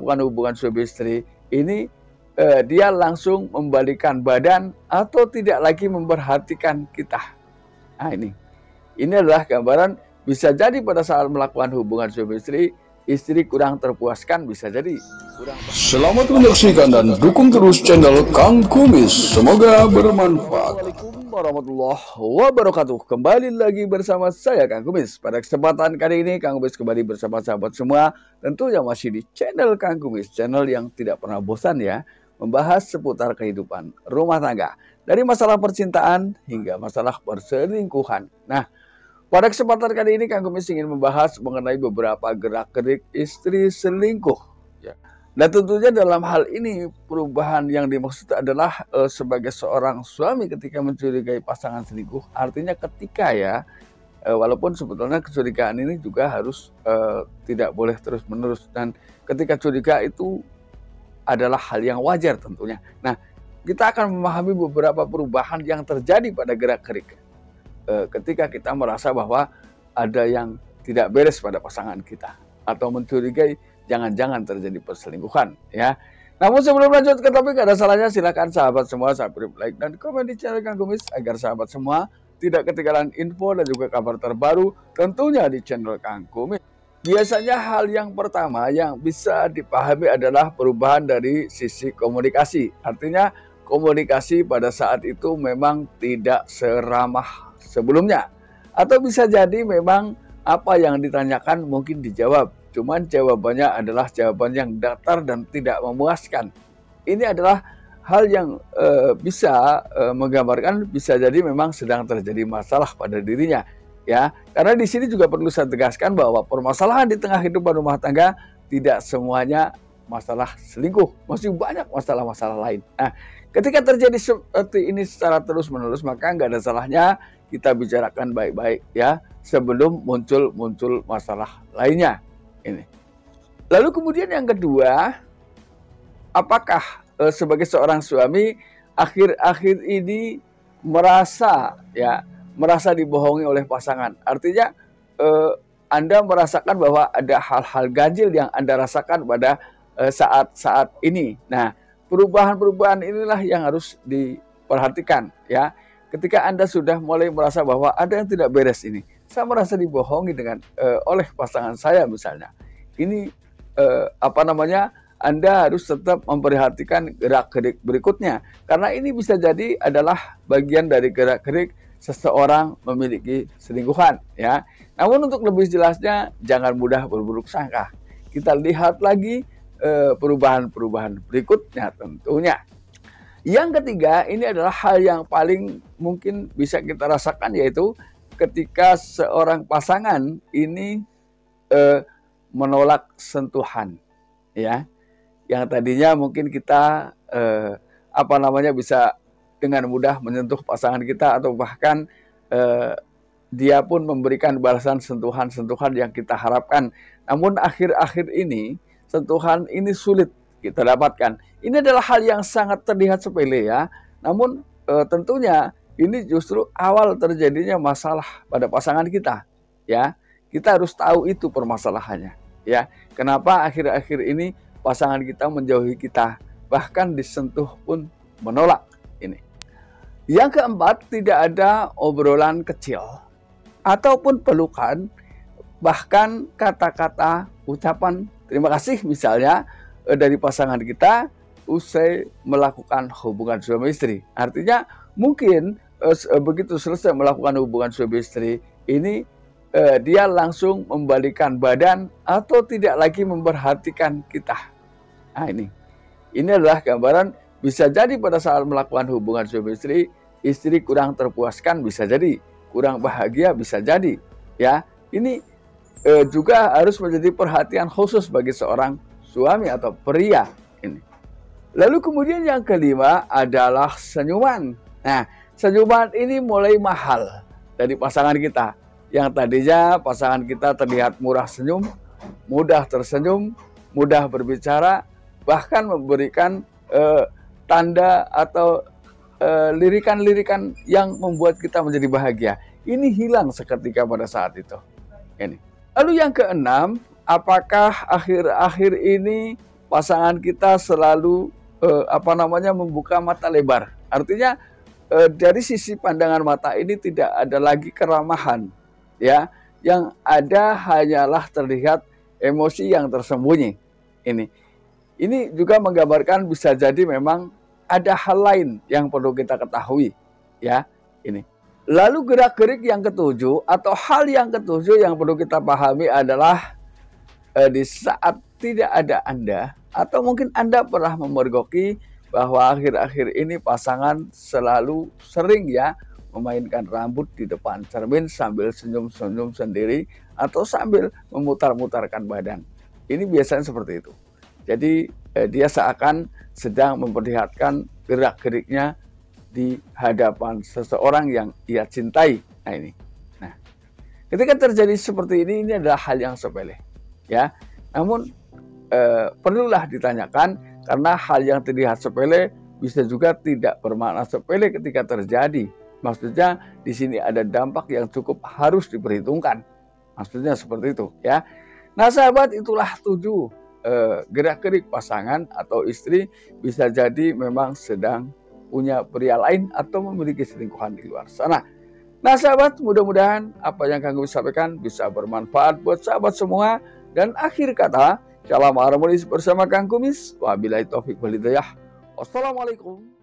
melakukan hubungan suami istri, ini dia langsung membalikan badan atau tidak lagi memperhatikan kita. Nah ini adalah gambaran bisa jadi pada saat melakukan hubungan suami istri kurang terpuaskan, bisa jadi kurang. Selamat menyaksikan dan dukung terus channel Kang Kumis, semoga bermanfaat. Assalamualaikum warahmatullahi wabarakatuh. Kembali lagi bersama saya Kang Kumis. Pada kesempatan kali ini Kang Kumis kembali bersama sahabat semua, tentunya masih di channel Kang Kumis, channel yang tidak pernah bosan ya, membahas seputar kehidupan rumah tangga, dari masalah percintaan hingga masalah perselingkuhan. Nah, pada kesempatan kali ini Kang Kumis ingin membahas mengenai beberapa gerak-gerik istri selingkuh. Ya. Dan tentunya dalam hal ini perubahan yang dimaksud adalah sebagai seorang suami ketika mencurigai pasangan selingkuh. Artinya ketika ya, walaupun sebetulnya kecurigaan ini juga harus tidak boleh terus-menerus. Dan ketika curiga itu adalah hal yang wajar tentunya. Nah, kita akan memahami beberapa perubahan yang terjadi pada gerak-gerik ketika kita merasa bahwa ada yang tidak beres pada pasangan kita atau mencurigai jangan-jangan terjadi perselingkuhan ya. Namun sebelum lanjut ke topik, ada salahnya silakan sahabat semua subscribe, like dan komen di channel Kang Kumis agar sahabat semua tidak ketinggalan info dan juga kabar terbaru tentunya di channel Kang Kumis. Biasanya hal yang pertama yang bisa dipahami adalah perubahan dari sisi komunikasi. Artinya komunikasi pada saat itu memang tidak seramah sebelumnya. Atau bisa jadi memang apa yang ditanyakan mungkin dijawab, cuman jawabannya adalah jawaban yang datar dan tidak memuaskan. Ini adalah hal yang bisa menggambarkan bisa jadi memang sedang terjadi masalah pada dirinya. Ya, karena di sini juga perlu saya tegaskan bahwa permasalahan di tengah kehidupan rumah tangga tidak semuanya masalah selingkuh, masih banyak masalah-masalah lain. Nah, ketika terjadi seperti ini secara terus-menerus, maka nggak ada salahnya kita bicarakan baik-baik ya sebelum muncul masalah lainnya. Ini. Lalu kemudian yang kedua, apakah sebagai seorang suami akhir-akhir ini merasa dibohongi oleh pasangan? Artinya Anda merasakan bahwa ada hal-hal ganjil yang Anda rasakan pada saat-saat ini. Nah, perubahan-perubahan inilah yang harus diperhatikan ya. Ketika Anda sudah mulai merasa bahwa ada yang tidak beres ini, saya merasa dibohongi oleh pasangan saya misalnya. Ini Anda harus tetap memperhatikan gerak-gerik berikutnya, karena ini bisa jadi adalah bagian dari gerak-gerik seseorang memiliki selingkuhan ya. Namun untuk lebih jelasnya jangan mudah berburuk sangka. Kita lihat lagi perubahan-perubahan berikutnya tentunya. Yang ketiga, ini adalah hal yang paling mungkin bisa kita rasakan, yaitu ketika seorang pasangan ini menolak sentuhan ya. Yang tadinya mungkin kita bisa dengan mudah menyentuh pasangan kita, atau bahkan dia pun memberikan balasan sentuhan-sentuhan yang kita harapkan. Namun akhir-akhir ini sentuhan ini sulit kita dapatkan. Ini adalah hal yang sangat terlihat sepele ya. Namun tentunya ini justru awal terjadinya masalah pada pasangan kita ya. Kita harus tahu itu permasalahannya ya. Kenapa akhir-akhir ini pasangan kita menjauhi kita, bahkan disentuh pun menolak ini. Yang keempat, tidak ada obrolan kecil ataupun pelukan, bahkan kata-kata ucapan terima kasih misalnya dari pasangan kita usai melakukan hubungan suami istri. Artinya mungkin begitu selesai melakukan hubungan suami istri ini dia langsung membalikan badan atau tidak lagi memperhatikan kita. Nah ini adalah gambaran bisa jadi pada saat melakukan hubungan suami istri kurang terpuaskan, bisa jadi kurang bahagia, bisa jadi ya. Ini juga harus menjadi perhatian khusus bagi seorang suami atau pria ini. Lalu kemudian yang kelima adalah senyuman. Nah, senyuman ini mulai mahal dari pasangan kita. Yang tadinya pasangan kita terlihat murah senyum, mudah tersenyum, mudah berbicara, bahkan memberikan tanda atau lirikan-lirikan yang membuat kita menjadi bahagia. Ini hilang seketika pada saat itu. Ini. Lalu yang keenam, apakah akhir-akhir ini pasangan kita selalu membuka mata lebar. Artinya dari sisi pandangan mata ini tidak ada lagi keramahan, ya. Yang ada hanyalah terlihat emosi yang tersembunyi. Ini juga menggambarkan bisa jadi memang ada hal lain yang perlu kita ketahui, ya. Lalu gerak-gerik yang ketujuh atau hal yang ketujuh yang perlu kita pahami adalah di saat tidak ada Anda, atau mungkin Anda pernah memergoki bahwa akhir-akhir ini pasangan selalu sering ya memainkan rambut di depan cermin sambil senyum-senyum sendiri atau sambil memutar-mutarkan badan. Ini biasanya seperti itu. Jadi dia seakan sedang memperlihatkan gerak-geriknya di hadapan seseorang yang ia cintai. Nah, ketika terjadi seperti ini adalah hal yang sepele, ya. Namun perlulah ditanyakan karena hal yang terlihat sepele bisa juga tidak bermakna sepele ketika terjadi. Maksudnya di sini ada dampak yang cukup harus diperhitungkan. Maksudnya seperti itu, ya. Nah, sahabat, itulah 7 gerak-gerik pasangan atau istri bisa jadi memang sedang punya pria lain atau memiliki selingkuhan di luar sana. Nah, sahabat, mudah-mudahan apa yang kami sampaikan bisa bermanfaat buat sahabat semua. Dan akhir kata, shalom harmonis bersama Kang Kumis. Wabillahi taufiq wal hidayah. Wassalamualaikum